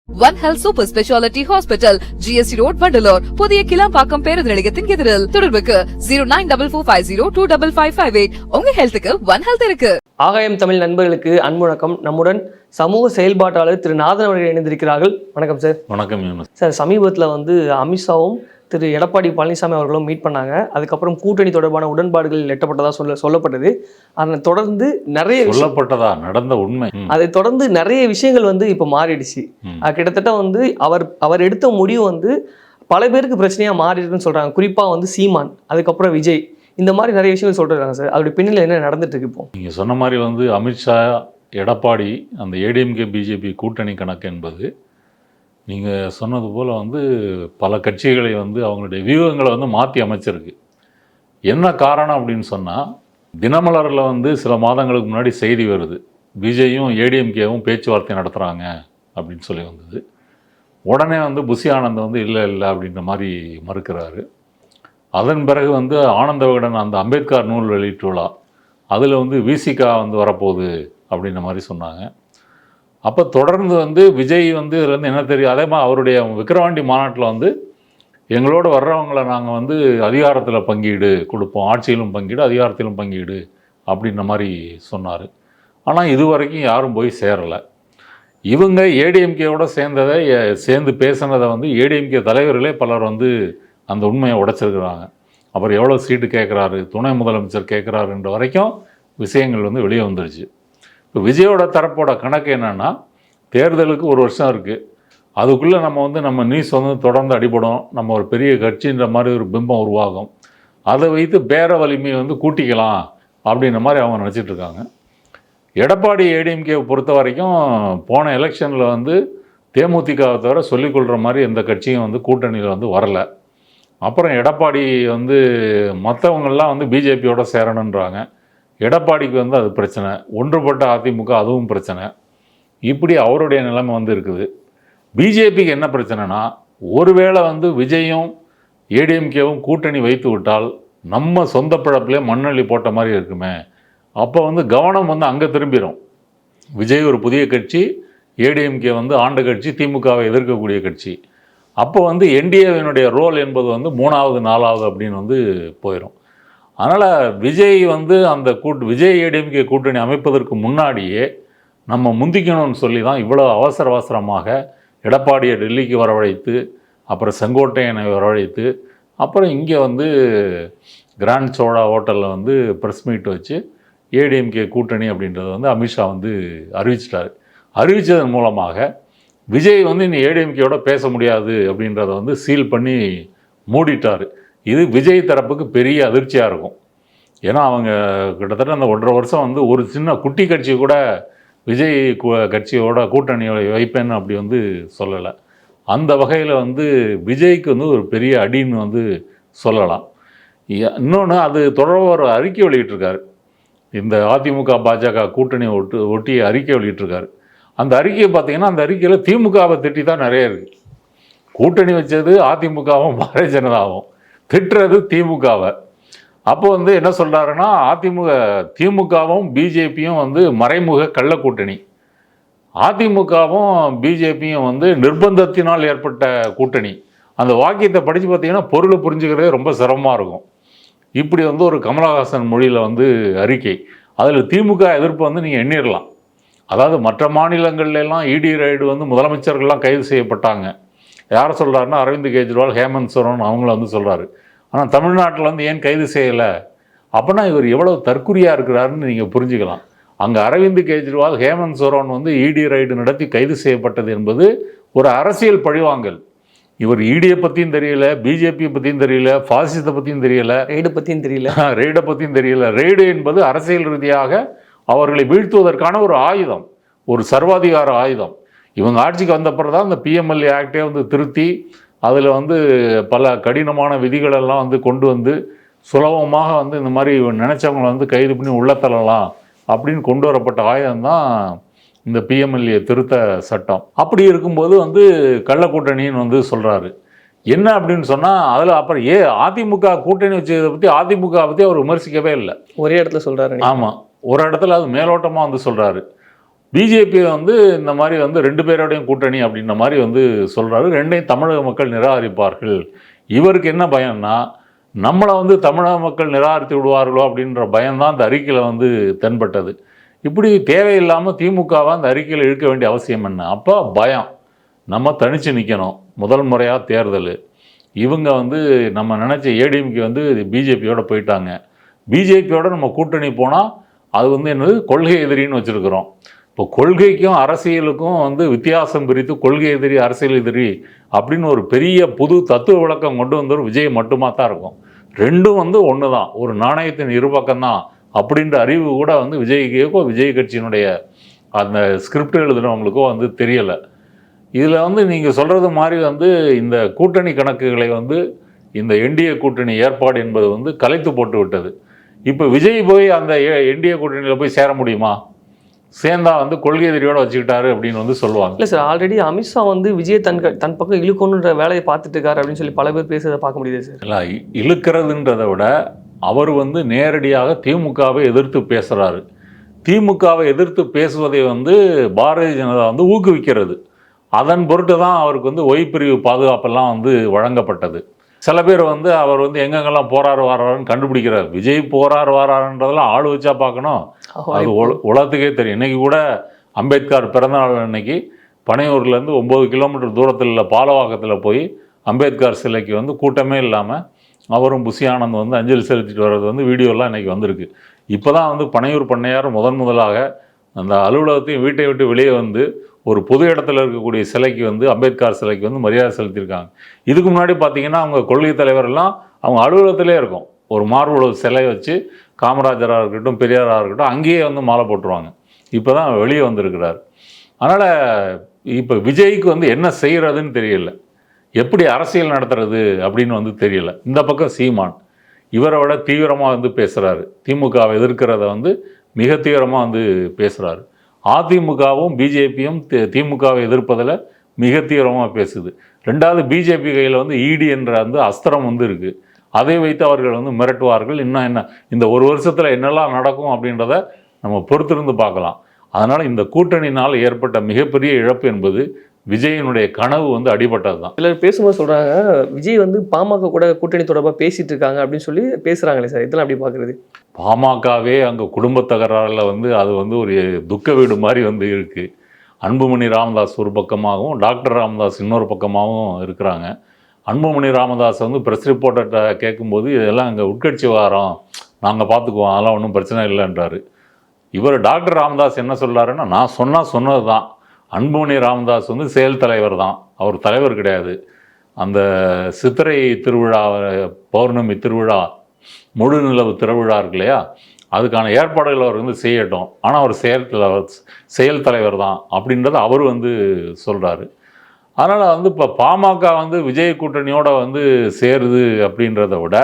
One Health Super Speciality Hospital, GST Road, Vandalore. புதிய கிளாம்பாக்கம் பேருந்து நிலையத்தின் எதிரில். தொடர்புக்கு 0944502558. உங்க ஹெல்த்துக்கு ஒன் ஹெல்த் இருக்கு. ஆகாயம் தமிழ் நண்பர்களுக்கு அன்பு வணக்கம். நம்முடன் சமூக செயல்பாட்டாளர் திரு நாதன் அவர்கள் இணைந்திருக்கிறார்கள். வணக்கம் சார். வணக்கம் சார். சமீபத்தில் அமித்ஷாவும் திரு எடப்பாடி பழனிசாமி அவர்களும் மீட் பண்ணாங்க. அதுக்கப்புறம் கூட்டணி தொடர்பான உடன்பாடுகள் எட்டப்பட்டதா சொல்லப்பட்டது. அதை தொடர்ந்து நிறைய நடந்த உண்மை. அதை தொடர்ந்து நிறைய விஷயங்கள் இப்போ மாறிடுச்சு. கிட்டத்தட்ட அவர் எடுத்த முடிவு பல பேருக்கு பிரச்சனையா மாறிடுதுன்னு சொல்றாங்க. குறிப்பா சீமான், அதுக்கப்புறம் விஜய், இந்த மாதிரி நிறைய விஷயங்கள் சொல்றாங்க சார். அவருடைய பின்னில் என்ன நடந்துட்டு இருக்கு இப்போ? நீங்க சொன்ன மாதிரி அமித்ஷா, எடப்பாடி, அந்த ஏடிஎம்கே பிஜேபி கூட்டணி கணக்கு என்பது நீங்கள் சொன்னது போல் பல கட்சிகளை அவங்களுடைய வியூகங்களை மாற்றி அமைச்சிருக்கு. என்ன காரணம் அப்படின்னு சொன்னால், தினமலரில் சில மாதங்களுக்கு முன்னாடி செய்தி வருது, விஜயும் ஏடிஎம்கேவும் பேச்சுவார்த்தை நடத்துகிறாங்க அப்படின்னு சொல்லி வந்தது. உடனே புஷி ஆனந்த் இல்லை அப்படின்ற மாதிரி மறுக்கிறாரு. அதன் பிறகு ஆனந்த விகடன் அந்த அம்பேத்கர் நூல் வெளியீட்டு விழா, அதில் விசிகா வரப்போகுது அப்படின்ற மாதிரி சொன்னாங்க. அப்போ தொடர்ந்து விஜய் இதுலேருந்து என்ன தெரியும், அதே மாதிரி அவருடைய விக்கிரவாண்டி மாநாட்டில் எங்களோட வர்றவங்களை நாங்கள் அதிகாரத்தில் பங்கீடு கொடுப்போம், ஆட்சியிலும் பங்கீடு, அதிகாரத்திலும் பங்கீடு அப்படின்ற மாதிரி சொன்னார். ஆனால் இது வரைக்கும் யாரும் போய் சேரலை. இவங்க ஏடிஎம்கேவோட சேர்ந்து பேசினதை ஏடிஎம்கே தலைவர்களே பலர் அந்த உண்மையை உடைச்சிருக்கிறாங்க. அவர் எவ்வளோ சீட்டு கேட்குறாரு, துணை முதலமைச்சர் கேட்குறாருன்ற வரைக்கும் விஷயங்கள் வெளியே வந்துடுச்சு. இப்போ விஜயோட தரப்போட கணக்கு என்னென்னா, தேர்தலுக்கு ஒரு வருஷம் இருக்குது. அதுக்குள்ளே நம்ம நியூஸ் தொடர்ந்து அடிபடும், நம்ம ஒரு பெரிய கட்சின்ற மாதிரி ஒரு பிம்பம் உருவாகும். அதை வைத்து பேர வலிமையை கூட்டிக்கலாம் அப்படின்ற மாதிரி அவங்க நினச்சிட்ருக்காங்க. எடப்பாடி ஏடிஎம்கேவை பொறுத்த வரைக்கும் போன எலெக்ஷனில் தேமுதிகவை தவிர சொல்லிக்கொள்கிற மாதிரி எந்த கட்சியும் கூட்டணியில் வரலை. அப்புறம் எடப்பாடி மற்றவங்கள்லாம் பிஜேபியோட சேரணுன்றாங்க. எடப்பாடிக்கு அது பிரச்சனை, ஒன்றுபட்ட அதிமுக அதுவும் பிரச்சனை. இப்படி அவருடைய நிலைமை இருக்குது. பிஜேபிக்கு என்ன பிரச்சனைனா, ஒருவேளை விஜயும் ஏடிஎம்கேவும் கூட்டணி வைத்து விட்டால் நம்ம சொந்த பிழப்பிலே மண்ணள்ளி போட்ட மாதிரி இருக்குமே. அப்போ கவனம் அங்கே திரும்பிடும். விஜய் ஒரு புதிய கட்சி, ஏடிஎம்கே ஆண்ட கட்சி, திமுகவை எதிர்க்கக்கூடிய கட்சி. அப்போ என்டிஏவினுடைய ரோல் என்பது 3வது 4வது அப்படின்னு போயிடும். அதனால் விஜய் அந்த விஜய் ஏடிஎம்கே கூட்டணி அமைப்பதற்கு முன்னாடியே நம்ம முந்திக்கணும்னு சொல்லி தான் இவ்வளோ அவசரமாக எடப்பாடியை டெல்லிக்கு வரவழைத்து, அப்புறம் செங்கோட்டையனை வரவழைத்து, அப்புறம் இங்கே கிராண்ட் சோழா ஹோட்டலில் ப்ரெஸ் மீட் வச்சு ஏடிஎம்கே கூட்டணி அப்படின்றத அமித்ஷா அறிவிச்சிட்டார். அறிவித்ததன் மூலமாக விஜய் இனி ஏடிஎம்கேயோட பேச முடியாது அப்படின்றத சீல் பண்ணி மூடிட்டார். இது விஜய் தரப்புக்கு பெரிய அதிர்ச்சியாக இருக்கும். ஏன்னா அவங்க கிட்டத்தட்ட அந்த 1.5 வருஷம் ஒரு சின்ன குட்டி கட்சி கூட விஜய் கட்சியோட கூட்டணி வைப்பேன்னு அப்படி சொல்லலை. அந்த வகையில் விஜய்க்கு ஒரு பெரிய அடின்னு சொல்லலாம். இன்னொன்று, அது தொடர்பாக ஒரு அறிக்கை வெளியிட்டிருக்காரு. இந்த அதிமுக பாஜக கூட்டணி ஒட்டி அறிக்கை வெளியிட்டிருக்காரு. அந்த அறிக்கையை பார்த்தீங்கன்னா, அந்த அறிக்கையில் திமுகவை திட்டி தான் நிறைய இருக்குது. கூட்டணி வச்சது அதிமுகவும் பாரதிய ஜனதாவும், திட்டுறது திமுகவை. அப்போ என்ன சொல்கிறாருன்னா, திமுகவும் பிஜேபியும் மறைமுக கள்ள கூட்டணி, அதிமுகவும் பிஜேபியும் நிர்பந்தத்தினால் ஏற்பட்ட கூட்டணி. அந்த வாக்கியத்தை படித்து பார்த்தீங்கன்னா பொருளை புரிஞ்சுக்கிறதே ரொம்ப சிரமமாக இருக்கும். இப்படி ஒரு கமலஹாசன் மொழியில் அறிக்கை. அதில் திமுக எதிர்ப்பு நீங்கள் எண்ணிடலாம். அதாவது மற்ற மாநிலங்கள்லாம் இடி ரைடு முதலமைச்சர்கள்லாம் கைது செய்யப்பட்டாங்க. யாரை சொல்கிறாருன்னா, அரவிந்த் கெஜ்ரிவால், ஹேமந்த் சோரன் அவங்கள சொல்கிறாரு. ஆனால் தமிழ்நாட்டில் ஏன் கைது செய்யலை? அப்படின்னா இவர் எவ்வளோ தற்குறியாக இருக்கிறாருன்னு நீங்கள் புரிஞ்சுக்கலாம். அங்கே அரவிந்த் கெஜ்ரிவால், ஹேமந்த் சோரன் இடி ரைடு நடத்தி கைது செய்யப்பட்டது என்பது ஒரு அரசியல் பழிவாங்கல். இவர் இடியை பற்றியும் தெரியல, பிஜேபியை பற்றியும் தெரியல, பாசிசத்தை பற்றியும் தெரியல, ரெய்டை பற்றியும் தெரியல. ரெய்டு என்பது அரசியல் ரீதியாக அவர்களை வீழ்த்துவதற்கான ஒரு ஆயுதம், ஒரு சர்வாதிகார ஆயுதம். இவங்க ஆட்சிக்கு வந்த பிறகு தான் இந்த பிஎம்எல்ஏ ஆக்டே திருத்தி அதில் பல கடினமான விதிகளெல்லாம் கொண்டு சுலபமாக இந்த மாதிரி நினச்சவங்களை கைது பண்ணி உள்ளத்தள்ளலாம் அப்படின்னு கொண்டு வரப்பட்ட ஆயுதம் தான் இந்த பிஎம்எல்ஏ திருத்த சட்டம். அப்படி இருக்கும்போது கள்ள கூட்டணின்னு சொல்கிறாரு. என்ன அப்படின்னு சொன்னால், அதில் அப்புறம் அதிமுக கூட்டணி வச்சதை பற்றி அவர் விமர்சிக்கவே இல்லை. ஒரே இடத்துல சொல்கிறாரு. ஆமாம், ஒரு இடத்துல அது மேலோட்டமாக சொல்கிறாரு. பிஜேபி வந்து இந்த மாதிரி வந்து 2 பேரோடையும் கூட்டணி அப்படின்ற மாதிரி வந்து சொல்கிறாரு. 2ஐயும் தமிழக மக்கள் நிராகரிப்பார்கள். இவருக்கு என்ன பயம்னா, நம்மளை வந்து தமிழக மக்கள் நிராகரித்து விடுவார்களோ அப்படின்ற பயம்தான் அந்த அறிக்கையில் வந்து தென்பட்டது. இப்படி தேவையில்லாமல் திமுகவை அந்த அறிக்கையில் இழுக்க வேண்டிய அவசியம் என்ன? அப்போ பயம், நம்ம தனித்து நிற்கணும், முதல் முறையாக தேர்தல். இவங்க வந்து நம்ம நினச்ச ஏடிஎம்கே வந்து பிஜேபியோட போயிட்டாங்க. பிஜேபியோட நம்ம கூட்டணி போனால் அது வந்து என்னது, கொள்கை எதிரின்னு வச்சுருக்கிறோம். இப்போ கொள்கைக்கும் அரசியலுக்கும் வந்து வித்தியாசம் பிரித்து கொள்கை எதிரி அரசியல் எதிரி அப்படின்னு ஒரு பெரிய புது தத்துவ விளக்கம் கொண்டு வந்தவர் விஜய் மட்டுமா தான் இருக்கும். ரெண்டும் வந்து ஒன்று தான், ஒரு நாணயத்தின் இருபக்கம்தான் அப்படின்ற அறிவு கூட வந்து விஜய்க்கோ விஜய் கட்சியினுடைய அந்த ஸ்கிரிப்ட் எழுதுனவங்களுக்கோ வந்து தெரியலை. இதில் வந்து நீங்கள் சொல்கிறது மாதிரி வந்து இந்த கூட்டணி கணக்குகளை வந்து இந்த என்டிஏ கூட்டணி ஏற்பாடு என்பது வந்து கலைத்து போட்டு விட்டது. இப்போ விஜய் போய் அந்த என்டிஏ கூட்டணியில் போய் சேர முடியுமா? சேர்ந்தா வந்து கொள்கை எதிரியோடு வச்சுக்கிட்டாரு அப்படின்னு வந்து சொல்லுவாங்க. இல்லை சார், ஆல்ரெடி அமித்ஷா வந்து விஜய் தன் பக்கம் இழுக்கணுன்ற வேலையை பார்த்துட்டு இருக்காரு அப்படின்னு சொல்லி பல பேர் பேசுறதை பார்க்க முடியுது சார். இல்லை, இழுக்கிறதுன்றதை விட அவர் வந்து நேரடியாக திமுகவை எதிர்த்து பேசுகிறாரு. திமுகவை எதிர்த்து பேசுவதை வந்து பாரதிய ஜனதா வந்து ஊக்குவிக்கிறது. அதன் பொருட்டு தான் அவருக்கு வந்து ஒய்பிரிவு பாதுகாப்பெல்லாம் வந்து வழங்கப்பட்டது. சில பேர் வந்து அவர் வந்து எங்கெங்கெல்லாம் போறாரு வராருன்னு கண்டுபிடிக்கிறார். விஜய் போறாரு வராருன்றதெல்லாம் ஆள் வச்சா பார்க்கணும், அது உலகத்துக்கே தெரியும். இன்றைக்கி கூட அம்பேத்கர் பிறந்தநாள் அன்னைக்கு பனையூர்லேருந்து 9 கிலோமீட்டர் தூரத்தில் உள்ள பாலவாக்கத்தில் போய் அம்பேத்கர் சிலைக்கு வந்து கூட்டமே இல்லாமல் அவரும் புஷி ஆனந்த் வந்து அஞ்சலி செலுத்திட்டு வர்றது வந்து வீடியோலாம் இன்றைக்கி வந்திருக்கு. இப்போ தான் வந்து பனையூர் பண்ணையார் முதலாக அந்த அலுவலகத்தையும் வீட்டை விட்டு வெளியே வந்து ஒரு பொது இடத்துல இருக்கக்கூடிய சிலைக்கு வந்து அம்பேத்கர் சிலைக்கு வந்து மரியாதை செலுத்தியிருக்காங்க. இதுக்கு முன்னாடி பார்த்தீங்கன்னா அவங்க கொள்கை தலைவரெல்லாம் அவங்க அலுவலகத்திலே இருக்கும், ஒரு மார்புல சிலை வச்சு காமராஜராக இருக்கட்டும் பெரியாராக இருக்கட்டும் அங்கேயே வந்து மாலை போட்டுருவாங்க. இப்போ தான் வெளியே வந்திருக்கிறார். அதனால் இப்போ விஜய்க்கு வந்து என்ன செய்கிறதுன்னு தெரியல, எப்படி அரசியல் நடத்துறது அப்படின்னு வந்து தெரியல. இந்த பக்கம் சீமான் இவரை விட தீவிரமாக வந்து பேசுகிறாரு, திமுகவை எதிர்க்கிறத வந்து மிக தீவிரமாக வந்து பேசுகிறாரு. அதிமுகவும் பிஜேபியும் திமுகவை எதிர்ப்பதில் மிக தீவிரமாக பேசுது. ரெண்டாவது பிஜேபி கையில் வந்து இடி என்ற அந்த அஸ்திரம் வந்து இருக்குது, அதை வைத்து அவர்கள் வந்து மிரட்டுவார்கள். இன்னும் என்ன இந்த ஒரு வருஷத்தில் என்னெல்லாம் நடக்கும் அப்படின்றத நம்ம பொறுத்திருந்து பார்க்கலாம். அதனால் இந்த கூட்டணினால் ஏற்பட்ட மிகப்பெரிய இழப்பு என்பது விஜயனுடைய கனவு வந்து அடிபட்டது தான். சிலர் பேசும்போது சொல்கிறாங்க விஜய் வந்து பாமக கூட கூட்டணி தொடர்பாக பேசிகிட்டு இருக்காங்க அப்படின்னு சொல்லி பேசுகிறாங்களே சார், இதெல்லாம் அப்படி பார்க்குறது? பாமகவே அங்கே குடும்ப தகராறில் வந்து அது வந்து ஒரு துக்க வீடு மாதிரி வந்து இருக்குது. அன்புமணி ராமதாஸ் ஒரு பக்கமாகவும் டாக்டர் ராமதாஸ் இன்னொரு பக்கமாகவும் இருக்கிறாங்க. அன்புமணி ராமதாஸ் வந்து ப்ரெஸ் ரிப்போர்ட்டர்கிட்ட கேட்கும்போது இதெல்லாம் அங்கே உட்கட்சி வாரம், நாங்கள் பார்த்துக்குவோம், அதெல்லாம் ஒன்றும் பிரச்சனை இல்லைன்றாரு. இவர் டாக்டர் ராமதாஸ் என்ன சொல்கிறாருன்னா, நான் சொன்னது தான், அன்புமணி ராமதாஸ் வந்து செயல் தலைவர் தான், அவர் தலைவர் கிடையாது. அந்த சித்திரை திருவிழா, பௌர்ணமி திருவிழா, முழு நிலவு திருவிழா இருக்கு இல்லையா, அதுக்கான ஏற்பாடுகள் அவர் வந்து செய்யட்டும், ஆனால் அவர் செயல் தலைவர் தான் அப்படின்றத அவர் வந்து சொல்கிறாரு. அதனால் வந்து இப்போ பாமக வந்து விஜய் கூட்டணியோடு வந்து சேருது அப்படின்றத விட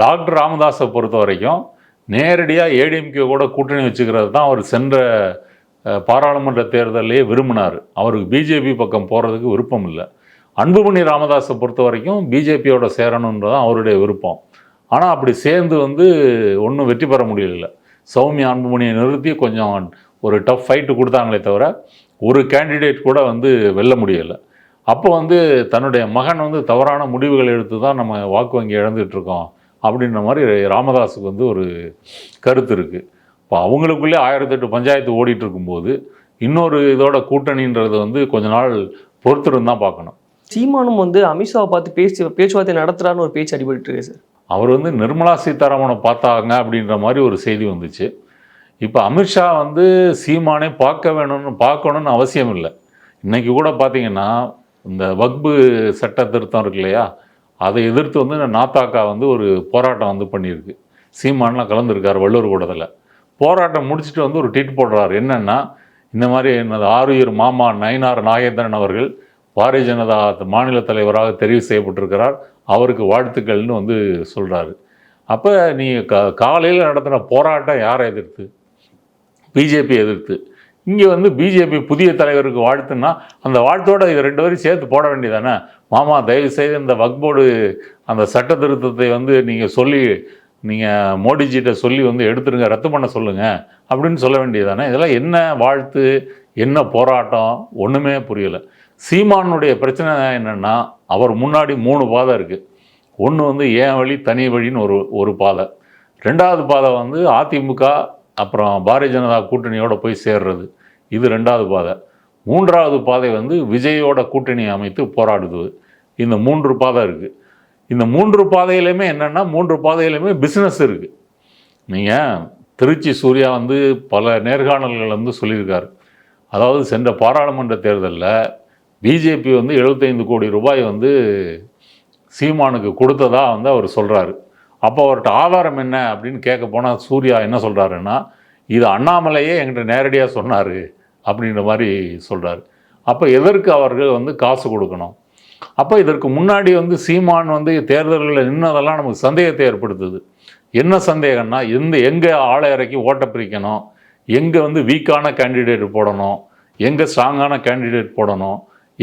டாக்டர் ராமதாஸை பொறுத்த வரைக்கும் நேரடியாக ஏடிஎம்கே கூட கூட்டணி வச்சுக்கிறது தான் அவர் சென்ற பாராளுமன்ற தேர்தலையே விரும்பினார். அவருக்கு பிஜேபி பக்கம் போகிறதுக்கு விருப்பம் இல்லை. அன்புமணி ராமதாஸை பொறுத்த வரைக்கும் பிஜேபியோட சேரணுன்றதான் அவருடைய விருப்பம். ஆனால் அப்படி சேர்ந்து வந்து ஒன்றும் வெற்றி பெற முடியல. சௌமியா அன்புமணியை நிறுத்தி கொஞ்சம் ஒரு டஃப் ஃபைட்டு கொடுத்தாங்களே தவிர ஒரு கேண்டிடேட் கூட வந்து வெல்ல முடியலை. அப்போ வந்து தன்னுடைய மகன் வந்து தவறான முடிவுகள் எடுத்து தான் நம்ம வாக்கு வங்கி இழந்துகிட்ருக்கோம் அப்படின்ற மாதிரி ராமதாஸுக்கு வந்து ஒரு கருத்து இருக்குது. இப்போ அவங்களுக்குள்ளே 1008 பஞ்சாயத்து ஓடிட்டு இருக்கும்போது இன்னொரு இதோட கூட்டணின்றது வந்து கொஞ்ச நாள் பொறுத்திருந்து தான் பார்க்கணும். சீமானும் வந்து அமித்ஷாவை பார்த்து பேச்சுவார்த்தை நடத்துகிறாருன்னு ஒரு பேச்சு அடிபட்டு இருக்கு சார். அவர் வந்து நிர்மலா சீதாராமனை பார்த்தாங்க அப்படின்ற மாதிரி ஒரு செய்தி வந்துச்சு. இப்போ அமித்ஷா வந்து சீமானே பார்க்கணுன்னு அவசியம் இல்லை. இன்றைக்கி கூட பார்த்திங்கன்னா இந்த வக்பு சட்ட திருத்தம் இருக்கு இல்லையா, அதை எதிர்த்து வந்து நாத்தாக்கா வந்து ஒரு போராட்டம் வந்து பண்ணியிருக்கு. சீமான்லாம் கலந்துருக்கார் வள்ளூர் கூடத்தில். போராட்டம் முடிச்சுட்டு வந்து ஒரு ட்வீட் போடுறார். என்னென்னா, இந்த மாதிரி எனது ஆருயிர் மாமா நயினார் நாகேந்திரன் அவர்கள் பாரதிய ஜனதா மாநில தலைவராக தெரிவு செய்யப்பட்டிருக்கிறார், அவருக்கு வாழ்த்துக்கள்னு வந்து சொல்கிறாரு. அப்போ நீ காலையில் நடத்தின போராட்டம் யாரை எதிர்த்து? பிஜேபி எதிர்த்து. இங்கே வந்து பிஜேபி புதிய தலைவருக்கு வாழ்த்துன்னா அந்த வாழ்த்தோடு இது 2 பேரும் சேர்த்து போட வேண்டியதானே? மாமா தயவு செய்து இந்த வக்போர்டு அந்த சட்ட திருத்தத்தை வந்து நீங்கள் சொல்லி நீங்கள் மோடிஜிகிட்ட சொல்லி வந்து எடுத்துருங்க, ரத்து பண்ண சொல்லுங்கள் அப்படின்னு சொல்ல வேண்டியதானே. இதெல்லாம் என்ன வாழ்த்து, என்ன போராட்டம், ஒன்றுமே புரியலை. சீமானுடைய பிரச்சனை என்னென்னா, அவர் முன்னாடி 3 பாதை இருக்குது. ஒன்று வந்து ஏன் வழி தனி வழின்னு ஒரு பாதை. 2வது பாதை வந்து அதிமுக அப்புறம் பாரதிய ஜனதா கூட்டணியோடு போய் சேர்றது, இது 2வது பாதை. 3வது பாதை வந்து விஜயோட கூட்டணி அமைத்து போராடுது. இந்த 3 பாதை இருக்குது. இந்த 3 பாதையிலையுமே என்னென்னா, 3 பாதையிலையுமே பிஸ்னஸ் இருக்குது. நீங்கள் திருச்சி சூர்யா வந்து பல நேர்காணல்கள் வந்து சொல்லியிருக்காரு. அதாவது சென்ற பாராளுமன்ற தேர்தலில் பிஜேபி வந்து 75 கோடி ரூபாய் வந்து சீமானுக்கு கொடுத்ததா வந்து அவர் சொல்கிறாரு. அப்போ அவர்கிட்ட ஆதாரம் என்ன அப்படின்னு கேட்க போனால் சூர்யா என்ன சொல்கிறாருன்னா, இது அண்ணாமலையே என்கிட்ட நேரடியாக சொன்னார் அப்படின்ற மாதிரி சொல்கிறார். அப்போ எதற்கு அவர்கள் வந்து காசு கொடுக்கணும்? அப்போ இதற்கு முன்னாடி வந்து சீமான் வந்து தேர்தல்களில் நின்னதெல்லாம் நமக்கு சந்தேகத்தை ஏற்படுத்துது. என்ன சந்தேகம்னா, எங்கே ஆளை இறக்கி ஓட்டை பிரிக்கணும், எங்கே வந்து வீக்கான கேண்டிடேட் போடணும், எங்கே ஸ்ட்ராங்கான கேண்டிடேட் போடணும்,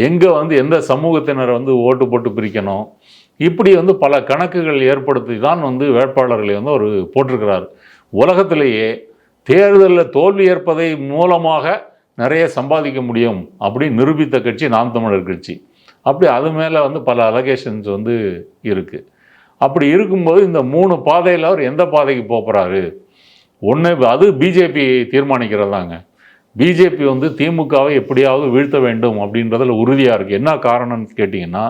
எங்கே வந்து எந்த சமூகத்தினரை வந்து ஓட்டு போட்டு பிரிக்கணும், இப்படி வந்து பல கணக்குகள் ஏற்படுத்தி தான் வந்து வேட்பாளர்களை வந்து அவர் போட்டிருக்கிறார். உலகத்திலேயே தேர்தலில் தோல்வி ஏற்பதை மூலமாக நிறைய சம்பாதிக்க முடியும் அப்படின்னு நிரூபித்த கட்சி நாம் தமிழர் கட்சி. அப்படி அது மேலே வந்து பல அலகேஷன்ஸ் வந்து இருக்குது. அப்படி இருக்கும்போது இந்த 3 பாதையில் அவர் எந்த பாதைக்கு போகிறாரு? ஒன்று, அது பிஜேபி தீர்மானிக்கிறதாங்க. பிஜேபி வந்து திமுகவை எப்படியாவது வீழ்த்த வேண்டும் அப்படின்றதில் உறுதியாக இருக்குது. என்ன காரணம்னு கேட்டிங்கன்னா,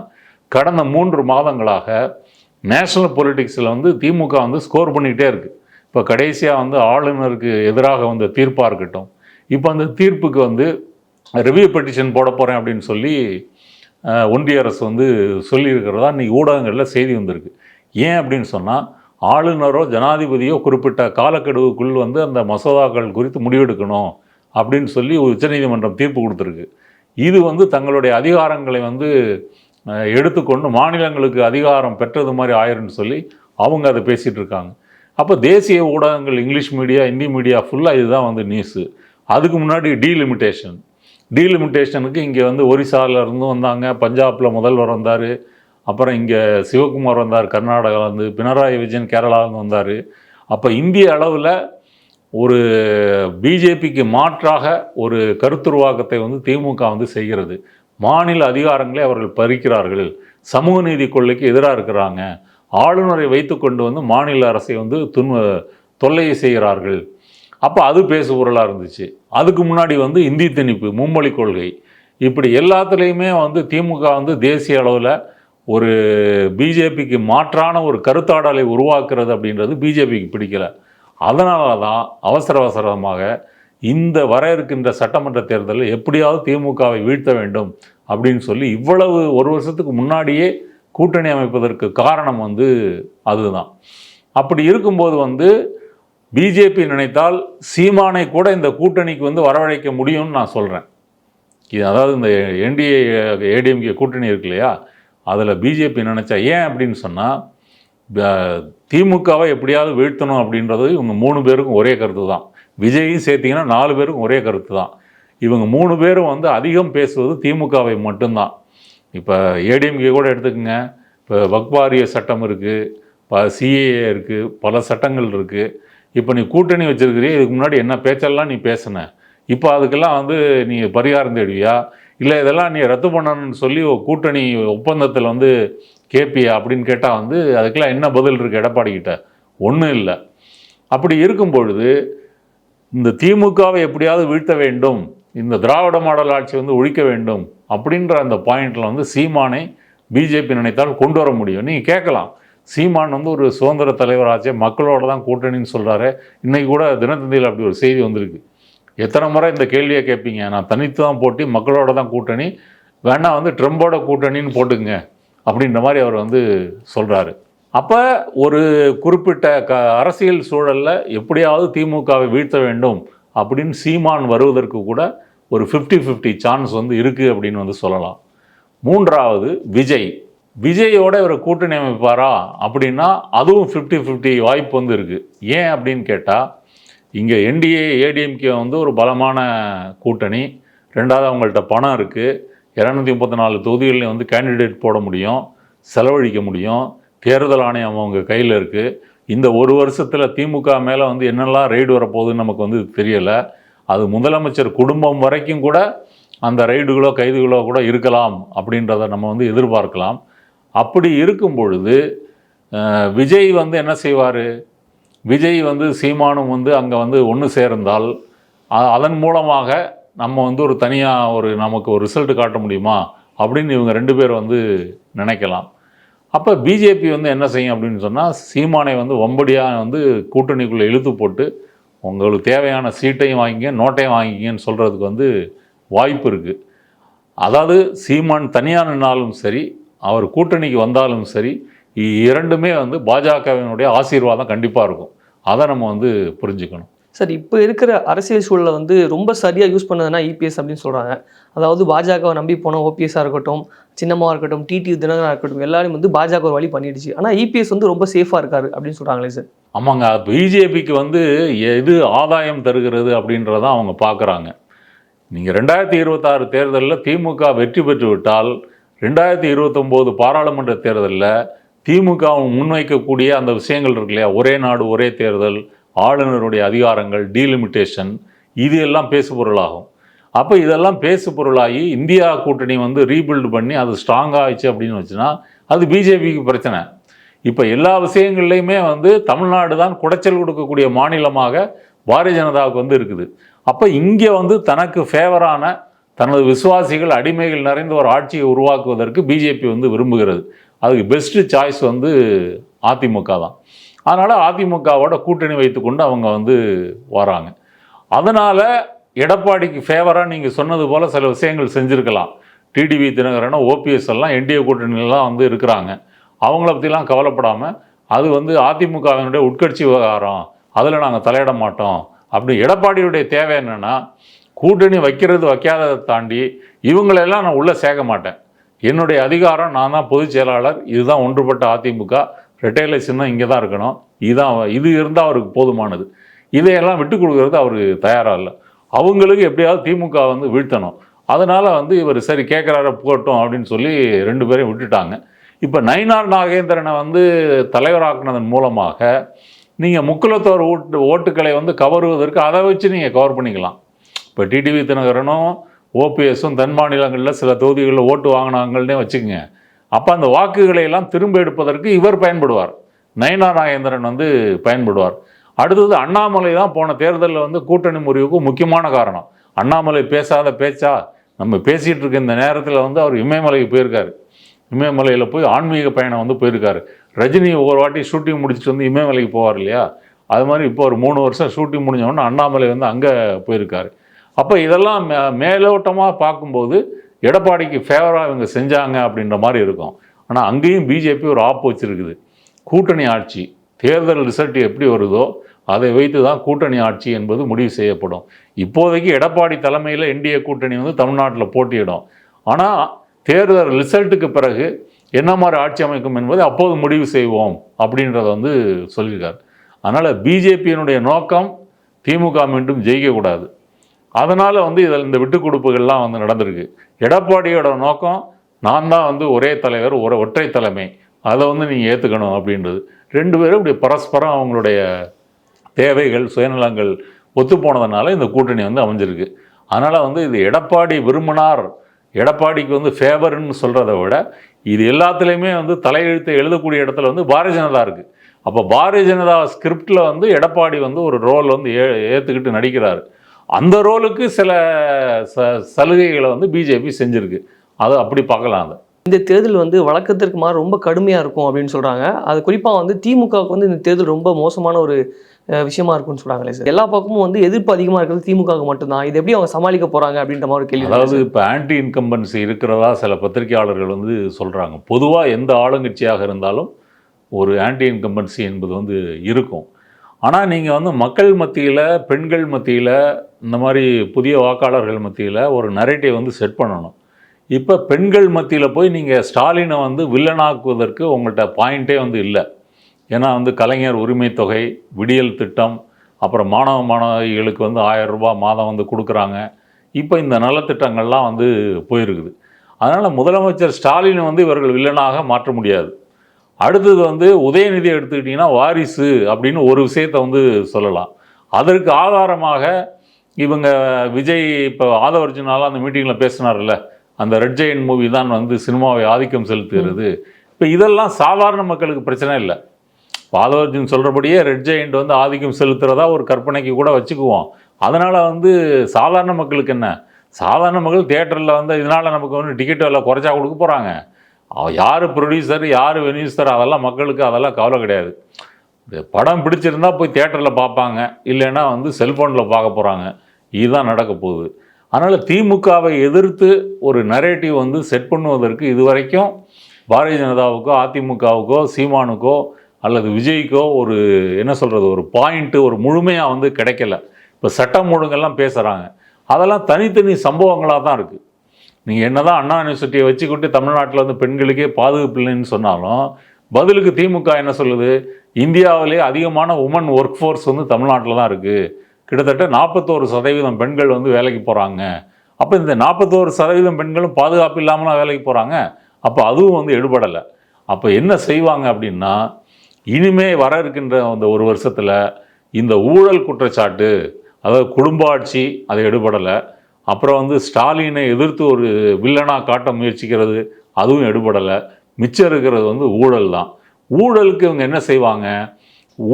கடந்த 3 மாதங்களாக நேஷனல் பொலிட்டிக்ஸில் வந்து திமுக வந்து ஸ்கோர் பண்ணிக்கிட்டே இருக்குது. இப்போ கடைசியாக வந்து ஆளுநருக்கு எதிராக வந்த தீர்ப்பாக இருக்கட்டும், இப்போ அந்த தீர்ப்புக்கு வந்து ரிவ்யூ பெட்டிஷன் போட போகிறேன் அப்படின்னு சொல்லி ஒன்றிய அரசு வந்து சொல்லியிருக்கிறதா இன்றைக்கி ஊடகங்களில் செய்தி வந்திருக்கு. ஏன் அப்படின்னு சொன்னால், ஆளுநரோ ஜனாதிபதியோ குறிப்பிட்ட காலக்கெடுவுக்குள் வந்து அந்த மசோதாக்கள் குறித்து முடிவெடுக்கணும் அப்படின்னு சொல்லி உச்சநீதிமன்றம் தீர்ப்பு கொடுத்துருக்கு. இது வந்து தங்களுடைய அதிகாரங்களை வந்து எடுத்துக்கொண்டு மாநிலங்களுக்கு அதிகாரம் பெற்றது மாதிரி ஆயிருன்னு சொல்லி அவங்க அதை பேசிகிட்டு இருக்காங்க. அப்போ தேசிய ஊடகங்கள், இங்கிலீஷ் மீடியா, ஹிந்தி மீடியா ஃபுல்லாக இதுதான் வந்து நியூஸு. அதுக்கு முன்னாடி டீலிமிட்டேஷனுக்கு இங்கே வந்து ஒரிசாவிலேருந்து வந்தாங்க, பஞ்சாபில் முதல்வர் வந்தார், அப்புறம் இங்கே சிவகுமார் வந்தார் கர்நாடகாவிலேருந்து, பினராயி விஜயன் கேரளாவிலேருந்து வந்தார். அப்போ இந்திய அளவில் ஒரு பிஜேபிக்கு மாற்றாக ஒரு கருத்துருவாக்கத்தை வந்து திமுக வந்து செய்கிறது. மாநில அதிகாரங்களை அவர்கள் பறிக்கிறார்கள், சமூக நீதி கொள்கைக்கு எதிராக இருக்கிறாங்க, ஆளுநரை வைத்து கொண்டு வந்து மாநில அரசை வந்து தொல்லையை செய்கிறார்கள். அப்போ அது பேசு பொருளாக இருந்துச்சு. அதுக்கு முன்னாடி வந்து இந்தி திணிப்பு, மும்மொழி கொள்கை, இப்படி எல்லாத்துலேயுமே வந்து திமுக வந்து தேசிய அளவில் ஒரு பிஜேபிக்கு மாற்றான ஒரு கருத்தாடலை உருவாக்குறது அப்படின்றது பிஜேபிக்கு பிடிக்கலை. அதனால தான் அவசரமாக இந்த வர இருக்கின்ற சட்டமன்ற தேர்தலில் எப்படியாவது திமுகவை வீழ்த்த வேண்டும் அப்படின்னு சொல்லி இவ்வளவு 1 வருஷத்துக்கு முன்னாடியே கூட்டணி அமைப்பதற்கு காரணம் வந்து அதுதான். அப்படி இருக்கும்போது வந்து பிஜேபி நினைத்தால் சீமானை கூட இந்த கூட்டணிக்கு வந்து வரவழைக்க முடியும்னு நான் சொல்கிறேன். இது அதாவது இந்த என்டிஏ ஏடிஎம்கே கூட்டணி இருக்கு இல்லையா, அதில் பிஜேபி நினச்சா, ஏன் அப்படின்னு சொன்னால், திமுகவை எப்படியாவது வீழ்த்தணும் அப்படின்றது இவங்க 3 பேருக்கும் ஒரே கருத்து தான். விஜயும் சேர்த்திங்கன்னா 4 பேருக்கும் ஒரே கருத்து தான். இவங்க 3 பேரும் வந்து அதிகம் பேசுவது திமுகவை மட்டும்தான். இப்போ ஏடிஎம்கே கூட எடுத்துக்கோங்க, இப்போ வக்வாரிய சட்டம் இருக்குது, இப்போ சிஏஏ இருக்குது, பல சட்டங்கள் இருக்குது. இப்போ நீ கூட்டணி வச்சுருக்கிறிய, இதுக்கு முன்னாடி என்ன பேச்செல்லாம் நீ பேசின, இப்போ அதுக்கெல்லாம் வந்து நீ பரிகாரம் தேடுவியா, இல்லை இதெல்லாம் நீ ரத்து பண்ணணும்னு சொல்லி கூட்டணி ஒப்பந்தத்தில் வந்து கேட்பியா அப்படின்னு கேட்டால் வந்து அதுக்கெல்லாம் என்ன பதில் இருக்குது எடப்பாடிக்கிட்ட? ஒன்றும் இல்லை. அப்படி இருக்கும் பொழுது இந்த திமுகவை எப்படியாவது வீழ்த்த வேண்டும், இந்த திராவிட மாடல் ஆட்சி வந்து ஒழிக்க வேண்டும் அப்படின்ற அந்த பாயிண்டில் வந்து சீமானை பிஜேபி நினைத்தால் கொண்டு வர முடியும். நீங்கள் கேட்கலாம், சீமான் வந்து ஒரு சுதந்திர தலைவராச்சே, மக்களோட தான் கூட்டணின்னு சொல்கிறாரு. இன்றைக்கி கூட தினத்தந்தியில் அப்படி ஒரு செய்தி வந்திருக்கு. எத்தனை முறை இந்த கேள்வியை கேட்பீங்க? நான் தனித்து தான் போட்டி, மக்களோட தான் கூட்டணி, வேணா வந்து ட்ரம்போட கூட்டணின்னு போட்டுங்க அப்படின்ற மாதிரி அவர் வந்து சொல்கிறாரு. அப்போ ஒரு குறிப்பிட்ட அரசியல் சூழலில் எப்படியாவது திமுகவை வீழ்த்த வேண்டும் அப்படின்னு சீமான் வருவதற்கு கூட ஒரு 50-50 சான்ஸ் வந்து இருக்குது அப்படின்னு வந்து சொல்லலாம். 3வது விஜயோட இவர் கூட்டணி அமைப்பாரா அப்படின்னா அதுவும் 50-50 வாய்ப்பு வந்து இருக்குது. ஏன் அப்படின்னு கேட்டால், இங்கே என்டிஏ ஏடிஎம்கே வந்து ஒரு பலமான கூட்டணி, 2வது அவங்கள்ட்ட பணம் இருக்குது, 234 தொகுதிகளையும் வந்து கேண்டிடேட் போட முடியும், செலவழிக்க முடியும், தேர்தல் ஆணையம் அவங்க கையில் இருக்குது. இந்த ஒரு வருஷத்தில் திமுக மேலே வந்து என்னெல்லாம் ரெய்டு வரப்போகுதுன்னு நமக்கு வந்து தெரியலை. அது முதலமைச்சர் குடும்பம் வரைக்கும் கூட அந்த ரைடுகளோ கைதுகளோ கூட இருக்கலாம் அப்படின்றத நம்ம வந்து எதிர்பார்க்கலாம். அப்படி இருக்கும் பொழுது விஜய் வந்து என்ன செய்வார்? விஜய் வந்து சீமானும் வந்து அங்கே வந்து ஒன்று சேர்ந்தால் அதன் மூலமாக நம்ம வந்து ஒரு தனியாக நமக்கு ஒரு ரிசல்ட் காட்ட முடியுமா அப்படின்னு இவங்க 2 பேர் வந்து நினைக்கலாம். அப்போ பிஜேபி வந்து என்ன செய்யும் அப்படின்னு சொன்னால், சீமானை வந்து வம்படியாக வந்து கூட்டணிக்குள்ளே இழுத்து போட்டு உங்களுக்கு தேவையான சீட்டையும் வாங்கிங்க நோட்டையும் வாங்கிங்கன்னு சொல்கிறதுக்கு வந்து வாய்ப்பு இருக்குது. அதாவது சீமான் தனியாக நின்னாலும் சரி, அவர் கூட்டணிக்கு வந்தாலும் சரி, இரண்டுமே வந்து பாஜகவினுடைய ஆசீர்வாதம் கண்டிப்பாக இருக்கும். அதை நம்ம வந்து புரிஞ்சுக்கணும். சார், இப்போ இருக்கிற அரசியல் சூழலை வந்து ரொம்ப சரியாக யூஸ் பண்ணதுன்னா இபிஎஸ் அப்படின்னு சொல்கிறாங்க. அதாவது பாஜகவை நம்பி போன ஓபிஎஸ்ஸாக இருக்கட்டும், சின்னம்மாவாக இருக்கட்டும், டிடி தினகரனாக இருக்கட்டும், எல்லாரும் வந்து பாஜக ஒரு வழி பண்ணிடுச்சு. ஆனால் இபிஎஸ் வந்து ரொம்ப சேஃபாக இருக்காரு அப்படின்னு சொல்கிறாங்களே சார். ஆமாங்க, பிஜேபிக்கு வந்து எது ஆதாயம் தருகிறது அப்படின்றதான் அவங்க பார்க்குறாங்க. நீங்கள் 2026 தேர்தலில் திமுக வெற்றி பெற்று விட்டால் 2029 பாராளுமன்ற தேர்தலில் திமுக முன்வைக்கக்கூடிய அந்த விஷயங்கள் இருக்கு இல்லையா, ஒரே நாடு ஒரே தேர்தல், ஆளுநருடைய அதிகாரங்கள், டீலிமிட்டேஷன், இது எல்லாம் பேசு பொருளாகும். அப்போ இதெல்லாம் பேசு பொருளாகி இந்தியா கூட்டணி வந்து ரீபில்டு பண்ணி அது ஸ்ட்ராங்காக ஆயிடுச்சு அப்படின்னு வச்சுன்னா அது பிஜேபிக்கு பிரச்சனை. இப்போ எல்லா விஷயங்கள்லையுமே வந்து தமிழ்நாடு தான் குடைச்சல் கொடுக்கக்கூடிய மாநிலமாக பாரதிய ஜனதாவுக்கு வந்து இருக்குது. அப்போ இங்கே வந்து தனக்கு ஃபேவரான தனது விசுவாசிகள் அடிமைகள் நிறைந்த ஒரு ஆட்சியை உருவாக்குவதற்கு பிஜேபி வந்து விரும்புகிறது. அதுக்கு பெஸ்ட்டு சாய்ஸ் வந்து அதிமுக தான். அதனால் அதிமுகவோட கூட்டணி வைத்துக்கொண்டு அவங்க வந்து வராங்க. அதனால் எடப்பாடிக்கு ஃபேவராக நீங்கள் சொன்னது போல் சில விஷயங்கள் செஞ்சுருக்கலாம். டிடிவி தினகரன், ஓபிஎஸ் எல்லாம் என்டிஏ கூட்டணிலாம் வந்து இருக்கிறாங்க. அவங்கள பற்றிலாம் கவலைப்படாமல் அது வந்து அதிமுகவினுடைய உட்கட்சி விவகாரம், அதில் நாங்கள் தலையிட மாட்டோம் அப்படி. எடப்பாடியுடைய தேவை என்னென்னா, கூட்டணி வைக்கிறது வைக்காததை தாண்டி இவங்களெல்லாம் நான் உள்ளே சேர்க்க மாட்டேன், என்னுடைய அதிகாரம், நான் தான் பொதுச் செயலாளர், இதுதான் ஒன்றுபட்ட அதிமுக, ரெட்டைலை சின்னம் இங்கே தான் இருக்கணும், இது இருந்தால் அவருக்கு போதுமானது. இதையெல்லாம் விட்டு கொடுக்கறது அவர் தயாராக இல்லை. அவங்களுக்கு எப்படியாவது திமுக வந்து வீழ்த்தணும். அதனால் வந்து இவர் சரி கேட்குறார போகட்டும் அப்படின்னு சொல்லி 2 பேரையும் விட்டுட்டாங்க. இப்போ நயினார் நாகேந்திரனை வந்து தலைவராக்குனதன் மூலமாக நீங்கள் முக்குலத்தோர் ஓட்டுக்களை வந்து கவருவதற்கு அதை வச்சு நீங்கள் கவர் பண்ணிக்கலாம். இப்போ டிடிவி தினகரனும் ஓபிஎஸும் தென் மாநிலங்களில் சில தொகுதிகளில் ஓட்டு வாங்கினாங்கன்னே வச்சுக்கோங்க. அப்போ அந்த வாக்குகளை எல்லாம் திரும்ப எடுப்பதற்கு இவர் பயன்படுவார், நயினார் நாகேந்திரன் வந்து பயன்படுவார். அடுத்தது அண்ணாமலை தான் போன தேர்தலில் வந்து கூட்டணி முறிவுக்கு முக்கியமான காரணம். அண்ணாமலை பேசாத பேச்சா நம்ம பேசிகிட்டு இருக்க இந்த நேரத்தில் வந்து அவர் இமயமலைக்கு போயிருக்காரு. இமயமலையில் போய் ஆன்மீக பயணம் வந்து போயிருக்காரு. ரஜினி ஒவ்வொரு வாட்டி ஷூட்டிங் முடிச்சுட்டு வந்து இமயமலைக்கு போவார் இல்லையா, அது மாதிரி இப்போ ஒரு 3 வருஷம் ஷூட்டிங் முடிஞ்சவொன்னே அண்ணாமலை வந்து அங்கே போயிருக்காரு. அப்போ இதெல்லாம் மேலோட்டமாக பார்க்கும்போது எடப்பாடிக்கு ஃபேவராக இவங்க செஞ்சாங்க அப்படின்ற மாதிரி இருக்கும். ஆனால் அங்கேயும் பிஜேபி ஒரு ஆப் வச்சுருக்குது. கூட்டணி ஆட்சி, தேர்தல் ரிசல்ட் எப்படி வருதோ அதை வைத்து தான் கூட்டணி ஆட்சி என்பது முடிவு செய்யப்படும். இப்போதைக்கு எடப்பாடி தலைமையில் என்டிஏ கூட்டணி வந்து தமிழ்நாட்டில் போட்டியிடும். ஆனால் தேர்தல் ரிசல்ட்டுக்கு பிறகு என்ன மாதிரி ஆட்சி அமைக்கும் என்பதை அப்போது முடிவு செய்வோம் அப்படின்றத வந்து சொல்லியிருக்கார். அதனால் பிஜேபியினுடைய நோக்கம் திமுக மீண்டும் ஜெயிக்கக்கூடாது. அதனால் வந்து இதில் இந்த விட்டு கொடுப்புகள்லாம் வந்து நடந்திருக்கு. எடப்பாடியோட நோக்கம் நான் தான் வந்து ஒரே தலைவர், ஒற்றை தலைமை, அதை வந்து நீங்கள் ஏற்றுக்கணும் அப்படின்றது. 2 பேரும் இப்படி பரஸ்பரம் அவங்களுடைய தேவைகள், சுயநலங்கள் ஒத்துப்போனதுனால இந்த கூட்டணி வந்து அமைஞ்சிருக்கு. அதனால் வந்து இது எடப்பாடி விரும்பினார், எடப்பாடிக்கு வந்து ஃபேவர்னு சொல்கிறத விட இது எல்லாத்துலேயுமே வந்து தலையெழுத்தை எழுதக்கூடிய இடத்துல வந்து பாரதிய ஜனதா இருக்குது. அப்போ பாரதிய ஜனதா ஸ்கிரிப்டில் வந்து எடப்பாடி வந்து ஒரு ரோல் வந்து ஏற்றுக்கிட்டு நடிக்கிறார். அந்த ரோலுக்கு சில சலுகைகளை வந்து பிஜேபி செஞ்சுருக்கு. அது அப்படி பார்க்கலாம். அதை இந்த தேர்தல் வந்து வழக்கத்திற்கு மாற ரொம்ப கடுமையாக இருக்கும் அப்படின்னு சொல்கிறாங்க. அது குறிப்பாக வந்து திமுகவுக்கு வந்து இந்த தேர்தல் ரொம்ப மோசமான ஒரு விஷயமா இருக்கும்னு சொல்கிறாங்களே சார். எல்லா பக்கமும் வந்து எதிர்ப்பு அதிகமாக இருக்கிறது திமுகவுக்கு மட்டும்தான். இது எப்படி அவங்க சமாளிக்க போகிறாங்க அப்படின்ற மாதிரி கேள்வி. அதாவது இப்போ ஆன்டி இன்கம்பன்சி இருக்கிறதா சில பத்திரிகையாளர்கள் வந்து சொல்கிறாங்க. பொதுவாக எந்த ஆளுங்கட்சியாக இருந்தாலும் ஒரு ஆன்டி இன்கம்பன்சி என்பது வந்து இருக்கும். ஆனால் நீங்கள் வந்து மக்கள் மத்தியில், பெண்கள் மத்தியில், இந்த மாதிரி புதிய வாக்காளர்கள் மத்தியில் ஒரு நரேட்டிவ் வந்து செட் பண்ணணும். இப்போ பெண்கள் மத்தியில் போய் நீங்கள் ஸ்டாலினை வந்து வில்லனாக்குவதற்கு உங்கள்கிட்ட பாயிண்ட்டே வந்து இல்லை. ஏன்னா வந்து கலைஞர் உரிமை தொகை, விடியல் திட்டம், அப்புறம் மாணவிகளுக்கு வந்து 1000 ரூபாய் மாதம் வந்து கொடுக்குறாங்க. இப்போ இந்த நலத்திட்டங்கள்லாம் வந்து போயிருக்குது. அதனால் முதலமைச்சர் ஸ்டாலினை வந்து இவர்கள் வில்லனாக மாற்ற முடியாது. அடுத்தது வந்து உதயநிதி எடுத்துக்கிட்டிங்கன்னா வாரிசு அப்படின்னு ஒரு விஷயத்தை வந்து சொல்லலாம். அதற்கு ஆதாரமாக இவங்க விஜய் இப்போ ஆதவர்ஜுனால அந்த மீட்டிங்கில் பேசினார்ல, அந்த ரெட் ஜெயண்ட் மூவி தான் வந்து சினிமாவை ஆதிக்கம் செலுத்துகிறது. இப்போ இதெல்லாம் சாதாரண மக்களுக்கு பிரச்சனை இல்லை. ஆதவர்ஜுன் சொல்கிறபடியே ரெட் ஜெயண்ட் வந்து ஆதிக்கம் செலுத்துகிறதா ஒரு கற்பனைக்கு கூட வச்சுக்குவோம். அதனால் வந்து சாதாரண மக்களுக்கு என்ன, சாதாரண மக்கள் தியேட்டரில் வந்து இதனால் நமக்கு வந்து டிக்கெட் விலை குறைச்சா கொடுக்க போகிறாங்க. யார் ப்ரொடியூசர் யார் வெனியூசர் அதெல்லாம் மக்களுக்கு அதெல்லாம் கவலை கிடையாது. படம் பிடிச்சிருந்தா போய் தியேட்டரில் பார்ப்பாங்க, இல்லைன்னா வந்து செல்ஃபோனில் பார்க்க போகிறாங்க. இதுதான் நடக்க போகுது. அதனால் திமுகவை எதிர்த்து ஒரு நரேட்டிவ் வந்து செட் பண்ணுவதற்கு இதுவரைக்கும் பாரதிய ஜனதாவுக்கோ அதிமுகவுக்கோ சீமானுக்கோ அல்லது விஜய்க்கோ ஒரு என்ன சொல்கிறது ஒரு பாயிண்ட்டு ஒரு முழுமையாக வந்து கிடைக்கல. இப்போ சட்டம் ஒழுங்கெல்லாம் பேசுகிறாங்க, அதெல்லாம் தனித்தனி சம்பவங்களாக தான் இருக்குது. நீங்கள் என்ன தான் அண்ணா யூனிவர்சிட்டியை வச்சுக்கிட்டு தமிழ்நாட்டில் வந்து பெண்களுக்கே பாதுகாப்பு இல்லைன்னு சொன்னாலும் பதிலுக்கு திமுக என்ன சொல்லுது, இந்தியாவிலே அதிகமான உமன் ஒர்க் ஃபோர்ஸ் வந்து தமிழ்நாட்டில் தான் இருக்குது. கிட்டத்தட்ட 41% பெண்கள் வந்து வேலைக்கு போகிறாங்க. அப்போ இந்த 41% பெண்களும் பாதுகாப்பு இல்லாமலாம் வேலைக்கு போகிறாங்க. அப்போ அதுவும் வந்து எடுபடலை. அப்போ என்ன செய்வாங்க அப்படின்னா, இனிமே வர இருக்கின்ற அந்த ஒரு வருஷத்தில் இந்த ஊழல் குற்றச்சாட்டு, அதாவது குடும்ப ஆட்சி அது எடுபடலை. அப்புறம் வந்து ஸ்டாலினை எதிர்த்து ஒரு வில்லனாக காட்ட முயற்சிக்கிறது அதுவும் எடுபடலை. மிச்சம் இருக்கிறது வந்து ஊழல் தான். ஊழலுக்கு இவங்க என்ன செய்வாங்க,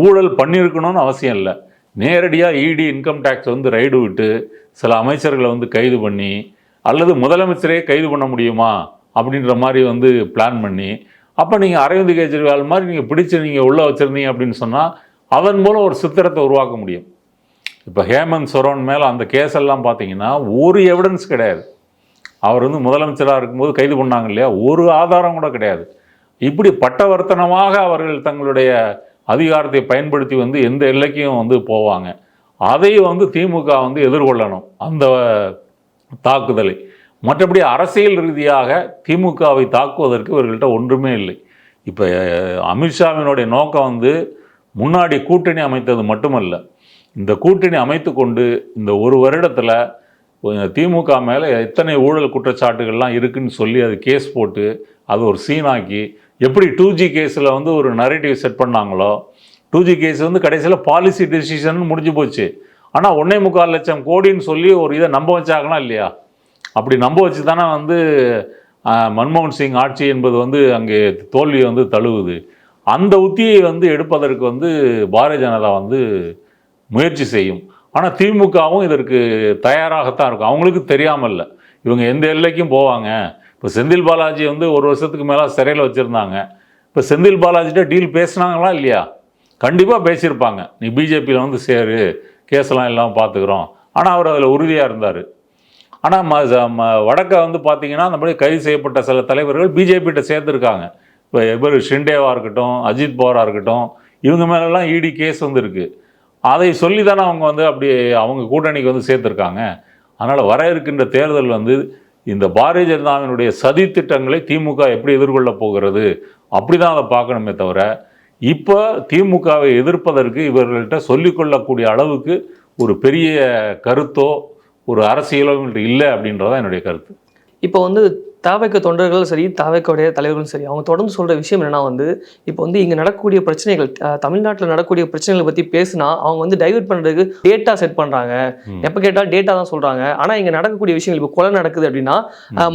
ஊழல் பண்ணியிருக்கணும்னு அவசியம் இல்லை, நேரடியாக இடி இன்கம் டேக்ஸ் வந்து ரைடு விட்டு சில அமைச்சர்களை வந்து கைது பண்ணி, அல்லது முதலமைச்சரே கைது பண்ண முடியுமா அப்படின்ற மாதிரி வந்து பிளான் பண்ணி, அப்போ நீங்கள் அரவிந்த் கெஜ்ரிவால் மாதிரி நீங்கள் பிடிச்சி நீங்கள் உள்ளே வச்சுருந்தீங்க அப்படின்னு சொன்னால் அதன் மூலம் ஒரு சித்திரத்தை உருவாக்க முடியும். இப்போ ஹேமந்த் சோரன் மேலே அந்த கேஸ் எல்லாம் பார்த்தீங்கன்னா ஒரு எவிடன்ஸ் கிடையாது. அவர் வந்து முதலமைச்சராக இருக்கும்போது கைது பண்ணாங்க இல்லையா, ஒரு ஆதாரம் கூட கிடையாது. இப்படி பட்டவர்த்தனமாக அவர்கள் தங்களுடைய அதிகாரத்தை பயன்படுத்தி வந்து எந்த எல்லைக்கும் வந்து போவாங்க. அதை வந்து திமுக வந்து எதிர்கொள்ளணும் அந்த தாக்குதலை. மற்றபடி அரசியல் ரீதியாக திமுகவை தாக்குவதற்கு இவர்கள்ட்ட ஒன்றுமே இல்லை. இப்போ அமித்ஷாவினுடைய நோக்கம் வந்து முன்னாடி கூட்டணி அமைத்தது மட்டுமல்ல, இந்த கூட்டணி அமைத்து கொண்டு இந்த ஒரு வருடத்தில் திமுக மேலே எத்தனை ஊழல் குற்றச்சாட்டுகள்லாம் இருக்குதுன்னு சொல்லி அது கேஸ் போட்டு அது ஒரு சீனாக்கி, எப்படி 2G கேஸில் வந்து ஒரு நரேட்டிவ் செட் பண்ணாங்களோ, 2G கேஸ் வந்து கடைசியில் பாலிசி டெசிஷன் முடிஞ்சு போச்சு. ஆனால் 1.25 லட்சம் கோடின்னு சொல்லி ஒரு இதை நம்ப வச்சாங்களா இல்லையா? அப்படி நம்ப வச்சு தானே வந்து மன்மோகன் சிங் ஆட்சி என்பது வந்து அங்கே தோல்வியை வந்து தழுவுது. அந்த உத்தியை வந்து எடுப்பதற்கு வந்து பாரதிய ஜனதா வந்து முயற்சி செய்யும். ஆனால் திமுகவும் இதற்கு தயாராகத்தான் இருக்கும். அவங்களுக்கு தெரியாமல் இல்லை, இவங்க எந்த எல்லைக்கும் போவாங்க. இப்போ செந்தில் பாலாஜி வந்து ஒரு வருஷத்துக்கு மேலே சிறையில் வச்சுருந்தாங்க. இப்போ செந்தில் பாலாஜிட்ட டீல் பேசினாங்களா இல்லையா? கண்டிப்பாக பேசியிருப்பாங்க. நீ பிஜேபியில் வந்து சேரு, கேஸெல்லாம் எல்லாம் பார்த்துக்குறோம். ஆனால் அவர் அதில் உறுதியாக இருந்தார். ஆனால் வடக்க வந்து பார்த்தீங்கன்னா அந்த மாதிரி கைது செய்யப்பட்ட சில தலைவர்கள் பிஜேபிகிட்ட சேர்த்துருக்காங்க. இப்போ இவர் ஷிண்டேவாக இருக்கட்டும், அஜித் பவாராக இருக்கட்டும், இவங்க மேலெல்லாம் இடி கேஸ் வந்து இருக்குது. அதை சொல்லி தானே அவங்க வந்து அப்படி அவங்க கூட்டணிக்கு வந்து சேர்த்துருக்காங்க. அதனால் வர இருக்கின்ற தேர்தல் வந்து இந்த பாரதிய ஜனதாவினுடைய சதி திட்டங்களை திமுக எப்படி எதிர்கொள்ள போகிறது அப்படி தான் அதை பார்க்கணுமே தவிர, இப்போ திமுகவை எதிர்ப்பதற்கு இவர்கள்ட்ட சொல்லிக்கொள்ளக்கூடிய அளவுக்கு ஒரு பெரிய கருத்தோ ஒரு அரசியலோ இல்லை அப்படின்றதான் என்னுடைய கருத்து. இப்போ வந்து தாவேக்க தொண்டர்களும் சரி, தாவேக்கோடைய தலைவர்களும் சரி, அவங்க தொடர்ந்து சொல்கிற விஷயம் என்னென்னா வந்து, இப்போ வந்து இங்கே நடக்கக்கூடிய பிரச்சனைகள், தமிழ்நாட்டில் நடக்கக்கூடிய பிரச்சனைகளை பற்றி பேசினா அவங்க வந்து டைவெர்ட் பண்ணுறதுக்கு டேட்டா செட் பண்ணுறாங்க. எப்போ கேட்டால் டேட்டா தான் சொல்கிறாங்க. ஆனால் இங்கே நடக்கக்கூடிய விஷயங்கள், இப்போ கொலை நடக்குது அப்படின்னா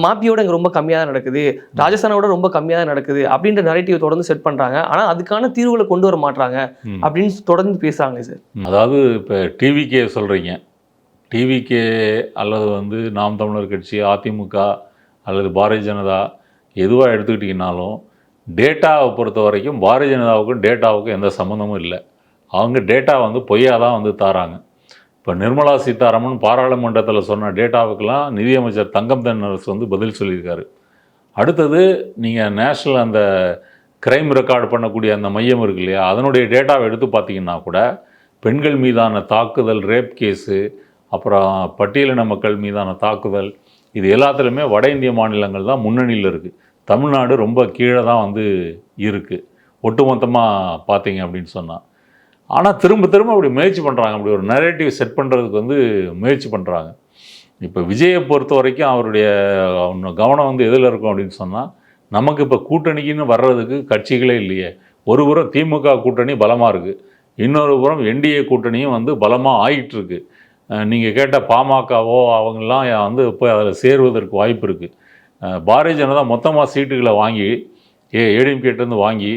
மாப்பியோட இங்கே ரொம்ப கம்மியாக தான் நடக்குது, ராஜஸ்தானோட ரொம்ப கம்மியாக தான் நடக்குது அப்படின்ற நரேட்டிவ் தொடர்ந்து செட் பண்ணுறாங்க. ஆனால் அதுக்கான தீர்வுகளை கொண்டு வர மாட்டாங்க அப்படின்னு தொடர்ந்து பேசுகிறாங்க சார். அதாவது இப்போ டிவிகே சொல்கிறீங்க, டிவிகே அல்லது வந்து நாம் தமிழர் கட்சி, அதிமுக அல்லது பாரதிய ஜனதா எதுவாக எடுத்துக்கிட்டிங்கனாலும் டேட்டாவை பொறுத்த வரைக்கும் பாரதிய ஜனதாவுக்கும் டேட்டாவுக்கும் எந்த சம்மந்தமும் இல்லை. அவங்க டேட்டா வந்து பொய்யாக தான் வந்து தராங்க. இப்போ நிர்மலா சீதாராமன் பாராளுமன்றத்தில் சொன்ன டேட்டாவுக்கெல்லாம் நிதியமைச்சர் தங்கம் தென்னரசு வந்து பதில் சொல்லியிருக்காரு. அடுத்தது நீங்கள் நேஷ்னல் அந்த க்ரைம் ரெக்கார்டு பண்ணக்கூடிய அந்த மையம் இருக்கு இல்லையா, அதனுடைய டேட்டாவை எடுத்து பார்த்தீங்கன்னா கூட பெண்கள் மீதான தாக்குதல், ரேப் கேஸு, அப்புறம் பட்டியலின மக்கள் மீதான தாக்குதல், இது எல்லாத்துலேயுமே வட இந்திய மாநிலங்கள் தான் முன்னணியில் இருக்குது. தமிழ்நாடு ரொம்ப கீழே தான் வந்து இருக்குது ஒட்டுமொத்தமாக பார்த்தீங்க அப்படின்னு சொன்னால். ஆனால் திரும்ப திரும்ப அப்படி முயற்சி பண்ணுறாங்க, அப்படி ஒரு நரேட்டிவ் செட் பண்ணுறதுக்கு வந்து முயற்சி பண்ணுறாங்க. இப்போ விஜயை பொறுத்த வரைக்கும் அவருடைய கவனம் வந்து எதில் இருக்கும் அப்படின்னு சொன்னால், நமக்கு இப்போ கூட்டணிக்குன்னு வர்றதுக்கு கட்சிகளே இல்லையே. ஒரு புறம் திமுக கூட்டணி பலமாக இருக்குது, இன்னொரு புறம் என்டிஏ கூட்டணியும் வந்து பலமாக ஆகிட்டு இருக்கு. நீங்கள் கேட்ட பாமகவோ அவங்கெல்லாம் வந்து இப்போ அதில் சேருவதற்கு வாய்ப்பு இருக்குது. பாரதிய ஜனதா மொத்தமாக சீட்டுகளை வாங்கி ஏடிஎம்கேட்டேருந்து வாங்கி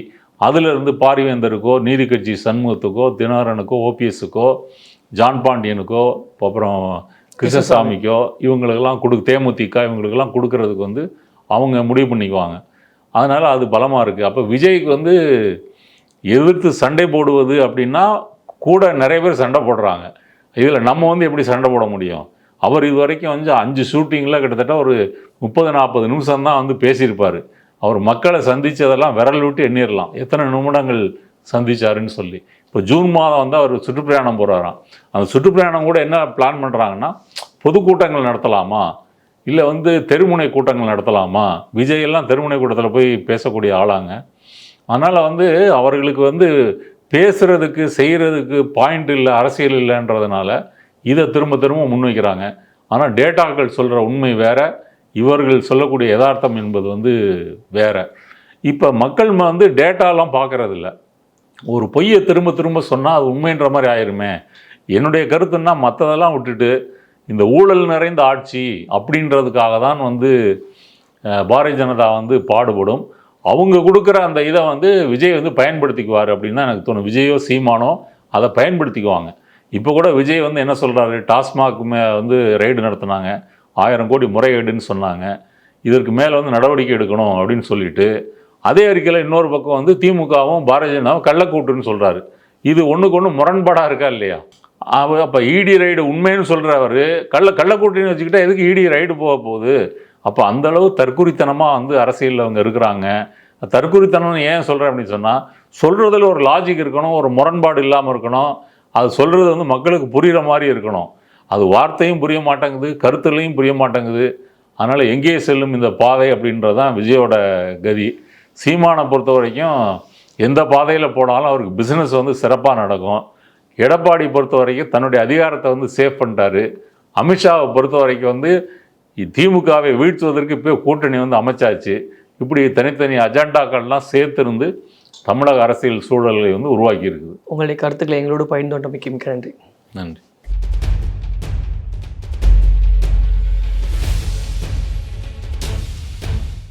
அதிலிருந்து பாரிவேந்தருக்கோ, நீதி கட்சி சண்முகத்துக்கோ, தினகரனுக்கோ, ஓபிஎஸ்ஸுக்கோ, ஜான் பாண்டியனுக்கோ, அப்புறம் கிருஷ்ணசாமிக்கோ இவங்களுக்கெல்லாம் தேமுதிக இவங்களுக்கெல்லாம் கொடுக்கறதுக்கு வந்து அவங்க முடிவு பண்ணிக்குவாங்க. அதனால் அது பலமாக இருக்குது. அப்போ விஜய்க்கு வந்து எதிர்த்து சண்டை போடுவது அப்படின்னா கூட நிறைய பேர் சண்டை போடுறாங்க. இதில் நம்ம வந்து எப்படி சண்டை போட முடியும்? அவர் இது வரைக்கும் வந்து 5 ஷூட்டிங்கில் கிட்டத்தட்ட ஒரு 30-40 நிமிஷம் தான் வந்து பேசியிருப்பார். அவர் மக்களை சந்தித்ததெல்லாம் விரல் விட்டு எண்ணிடலாம் எத்தனை நிமிடங்கள் சந்திச்சாருன்னு சொல்லி. இப்போ ஜூன் மாதம் வந்து அவர் சுற்றுப்பிரயாணம் போகிறாராம். அந்த சுற்றுப்பிரயாணம் கூட என்ன பிளான் பண்ணுறாங்கன்னா, பொதுக்கூட்டங்கள் நடத்தலாமா, இல்லை வந்து தெருமுனை கூட்டங்கள் நடத்தலாமா. விஜயெல்லாம் தெருமுனை கூட்டத்தில் போய் பேசக்கூடிய ஆளாங்க. அதனால் வந்து அவர்களுக்கு வந்து பேசுகிறதுக்கு செய்கிறதுக்கு பாயிண்ட் இல்லை, அரசியல் இல்லைன்றதுனால இதை திரும்ப திரும்ப முன்வைக்கிறாங்க. ஆனால் டேட்டாக்கள் சொல்கிற உண்மை வேறு, இவர்கள் சொல்லக்கூடிய யதார்த்தம் என்பது வந்து வேறு. இப்போ மக்கள் வந்து டேட்டாலாம் பார்க்குறதில்ல. ஒரு பொய்யை திரும்ப திரும்ப சொன்னால் அது உண்மைன்ற மாதிரி ஆயிருமே. என்னுடைய கருத்துன்னா மற்றதெல்லாம் விட்டுட்டு இந்த ஊழல் நிறைந்த ஆட்சி அப்படின்றதுக்காக தான் வந்து பாரதிய ஜனதா வந்து பாடுபடும். அவங்க கொடுக்குற அந்த இதை வந்து விஜய் வந்து பயன்படுத்திக்குவார் அப்படின்னு தான் எனக்கு தோணும். விஜயோ சீமானோ அதை பயன்படுத்திக்குவாங்க. இப்போ கூட விஜய் வந்து என்ன சொல்கிறாரு, டாஸ்மாக் வந்து ரெய்டு நடத்தினாங்க, 1000 கோடி முறைகேடுன்னு சொன்னாங்க, இதற்கு மேலே வந்து நடவடிக்கை எடுக்கணும் அப்படின்னு சொல்லிட்டு, அதே அறிக்கையில் இன்னொரு பக்கம் வந்து திமுகவும் பாரதிய ஜனதாவும் கள்ளக்கூட்டுன்னு சொல்கிறாரு. இது ஒன்றுக்கு ஒன்று முரண்பாடாக இருக்கா இல்லையா? அப்போ இடி ரைடு உண்மைன்னு சொல்கிறவர் கள்ளக்கூட்டின்னு வச்சுக்கிட்டா எதுக்கு இடி ரைடு போக போகுது? அப்போ அந்தளவு தற்குறித்தனமாக வந்து அரசியலில் அவங்க இருக்கிறாங்க. தற்குறித்தனம்னு ஏன் சொல்கிறேன் அப்படின்னு சொன்னால், சொல்கிறதுல ஒரு லாஜிக் இருக்கணும், ஒரு முரண்பாடு இல்லாமல் இருக்கணும். அது சொல்கிறது வந்து மக்களுக்கு புரிகிற மாதிரி இருக்கணும். அது வார்த்தையும் புரிய மாட்டேங்குது, கருத்துலையும் புரிய மாட்டேங்குது. அதனால் எங்கே செல்லும் இந்த பாதை அப்படின்றது தான் விஜயோட கதி. சீமானை பொறுத்த வரைக்கும் எந்த பாதையில் போனாலும் அவருக்கு பிஸ்னஸ் வந்து சிறப்பாக நடக்கும். எடப்பாடி பொறுத்த வரைக்கும் தன்னுடைய அதிகாரத்தை வந்து சேவ் பண்ணிட்டாரு. அமித்ஷாவை பொறுத்த வரைக்கும் வந்து திமுகவை வீழ்த்துவதற்கு இப்போ கூட்டணி வந்து அமைச்சாச்சு. இப்படி தனித்தனி அஜெண்டாக்கள்லாம் சேர்த்திருந்து தமிழக அரசியல் சூழலை வந்து உருவாக்கி இருக்குது. உங்களுடைய கருத்துக்களை எங்களோடு பகிர்ந்து கொண்டமைக்கு மிக்க நன்றி. நன்றி.